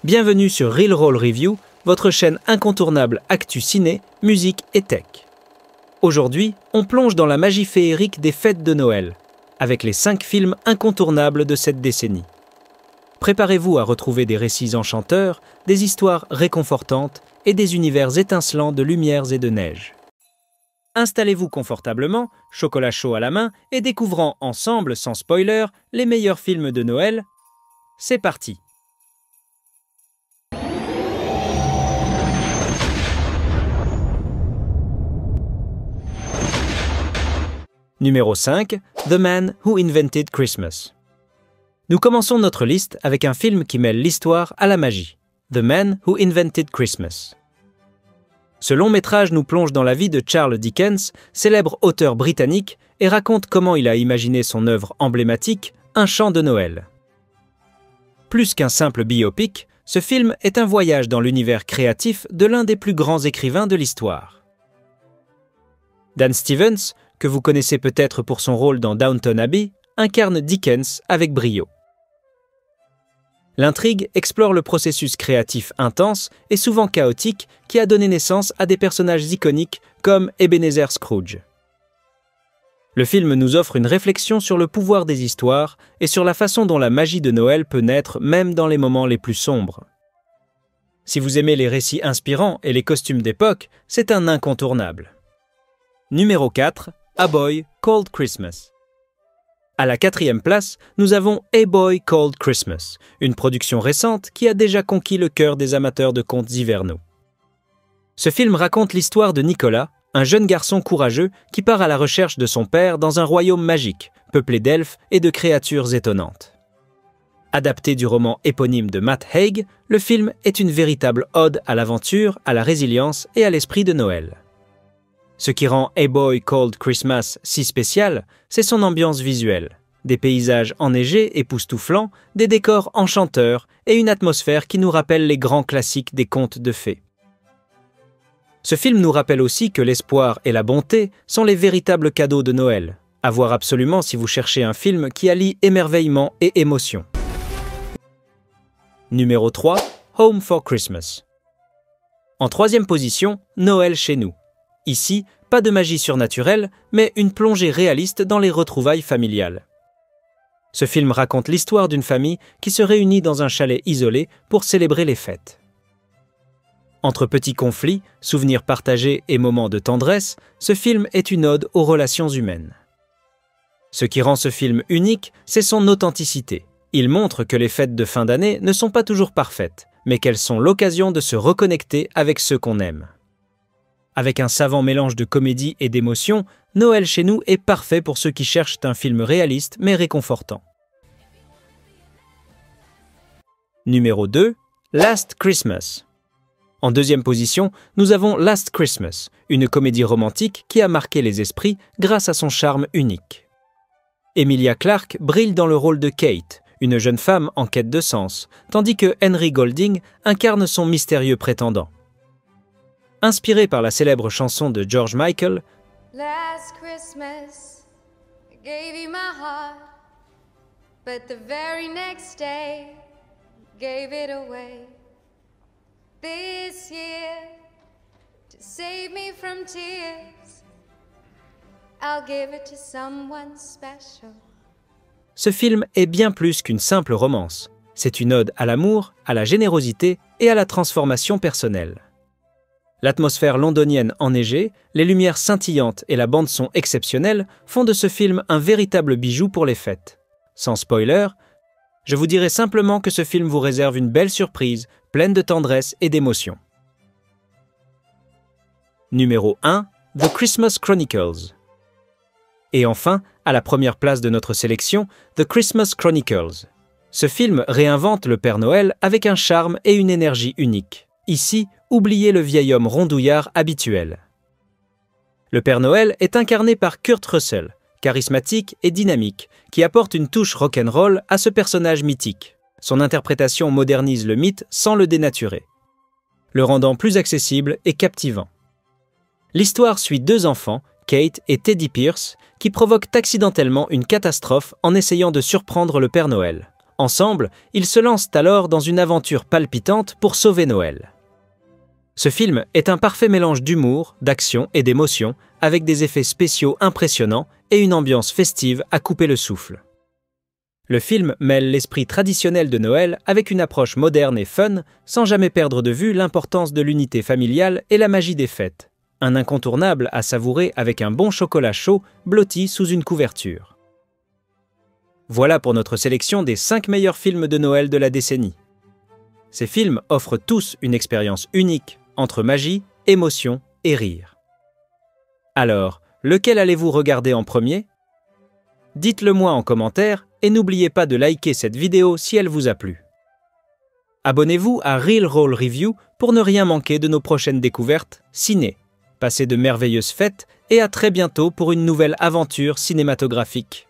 Bienvenue sur Reel Roll Review, votre chaîne incontournable actu ciné, musique et tech. Aujourd'hui, on plonge dans la magie féerique des fêtes de Noël, avec les 5 films incontournables de cette décennie. Préparez-vous à retrouver des récits enchanteurs, des histoires réconfortantes et des univers étincelants de lumières et de neige. Installez-vous confortablement, chocolat chaud à la main et découvrons ensemble, sans spoiler, les meilleurs films de Noël. C'est parti! Numéro 5, The Man Who Invented Christmas. Nous commençons notre liste avec un film qui mêle l'histoire à la magie, The Man Who Invented Christmas. Ce long métrage nous plonge dans la vie de Charles Dickens, célèbre auteur britannique, et raconte comment il a imaginé son œuvre emblématique, Un chant de Noël. Plus qu'un simple biopic, ce film est un voyage dans l'univers créatif de l'un des plus grands écrivains de l'histoire. Dan Stevens, que vous connaissez peut-être pour son rôle dans Downton Abbey, incarne Dickens avec brio. L'intrigue explore le processus créatif intense et souvent chaotique qui a donné naissance à des personnages iconiques comme Ebenezer Scrooge. Le film nous offre une réflexion sur le pouvoir des histoires et sur la façon dont la magie de Noël peut naître même dans les moments les plus sombres. Si vous aimez les récits inspirants et les costumes d'époque, c'est un incontournable. Numéro 4, A Boy Called Christmas. À la 4e place, nous avons A Boy Called Christmas, une production récente qui a déjà conquis le cœur des amateurs de contes hivernaux. Ce film raconte l'histoire de Nicolas, un jeune garçon courageux qui part à la recherche de son père dans un royaume magique, peuplé d'elfes et de créatures étonnantes. Adapté du roman éponyme de Matt Haig, le film est une véritable ode à l'aventure, à la résilience et à l'esprit de Noël. Ce qui rend A Boy Called Christmas si spécial, c'est son ambiance visuelle. Des paysages enneigés, époustouflants, des décors enchanteurs et une atmosphère qui nous rappelle les grands classiques des contes de fées. Ce film nous rappelle aussi que l'espoir et la bonté sont les véritables cadeaux de Noël. À voir absolument si vous cherchez un film qui allie émerveillement et émotion. Numéro 3, Home for Christmas. En 3e position, Noël chez nous. Ici, pas de magie surnaturelle, mais une plongée réaliste dans les retrouvailles familiales. Ce film raconte l'histoire d'une famille qui se réunit dans un chalet isolé pour célébrer les fêtes. Entre petits conflits, souvenirs partagés et moments de tendresse, ce film est une ode aux relations humaines. Ce qui rend ce film unique, c'est son authenticité. Il montre que les fêtes de fin d'année ne sont pas toujours parfaites, mais qu'elles sont l'occasion de se reconnecter avec ceux qu'on aime. Avec un savant mélange de comédie et d'émotion, Noël chez nous est parfait pour ceux qui cherchent un film réaliste mais réconfortant. Numéro 2, Last Christmas. En 2e position, nous avons Last Christmas, une comédie romantique qui a marqué les esprits grâce à son charme unique. Emilia Clarke brille dans le rôle de Kate, une jeune femme en quête de sens, tandis que Henry Golding incarne son mystérieux prétendant. Inspiré par la célèbre chanson de George Michael, Last Christmas, I gave you my heart, but the very next day, gave it away. This year, to save me from tears, I'll give it to someone special. Ce film est bien plus qu'une simple romance. C'est une ode à l'amour, à la générosité et à la transformation personnelle. L'atmosphère londonienne enneigée, les lumières scintillantes et la bande-son exceptionnelle font de ce film un véritable bijou pour les fêtes. Sans spoiler, je vous dirai simplement que ce film vous réserve une belle surprise, pleine de tendresse et d'émotion. Numéro 1, The Christmas Chronicles. Et enfin, à la première place de notre sélection, The Christmas Chronicles. Ce film réinvente le Père Noël avec un charme et une énergie unique. Ici, oubliez le vieil homme rondouillard habituel. Le Père Noël est incarné par Kurt Russell, charismatique et dynamique, qui apporte une touche rock'n'roll à ce personnage mythique. Son interprétation modernise le mythe sans le dénaturer, le rendant plus accessible et captivant. L'histoire suit 2 enfants, Kate et Teddy Pierce, qui provoquent accidentellement une catastrophe en essayant de surprendre le Père Noël. Ensemble, ils se lancent alors dans une aventure palpitante pour sauver Noël. Ce film est un parfait mélange d'humour, d'action et d'émotion, avec des effets spéciaux impressionnants et une ambiance festive à couper le souffle. Le film mêle l'esprit traditionnel de Noël avec une approche moderne et fun, sans jamais perdre de vue l'importance de l'unité familiale et la magie des fêtes. Un incontournable à savourer avec un bon chocolat chaud blotti sous une couverture. Voilà pour notre sélection des 5 meilleurs films de Noël de la décennie. Ces films offrent tous une expérience unique entre magie, émotion et rire. Alors, lequel allez-vous regarder en premier ? Dites-le moi en commentaire et n'oubliez pas de liker cette vidéo si elle vous a plu. Abonnez-vous à Reel Roll Review pour ne rien manquer de nos prochaines découvertes ciné. Passez de merveilleuses fêtes et à très bientôt pour une nouvelle aventure cinématographique.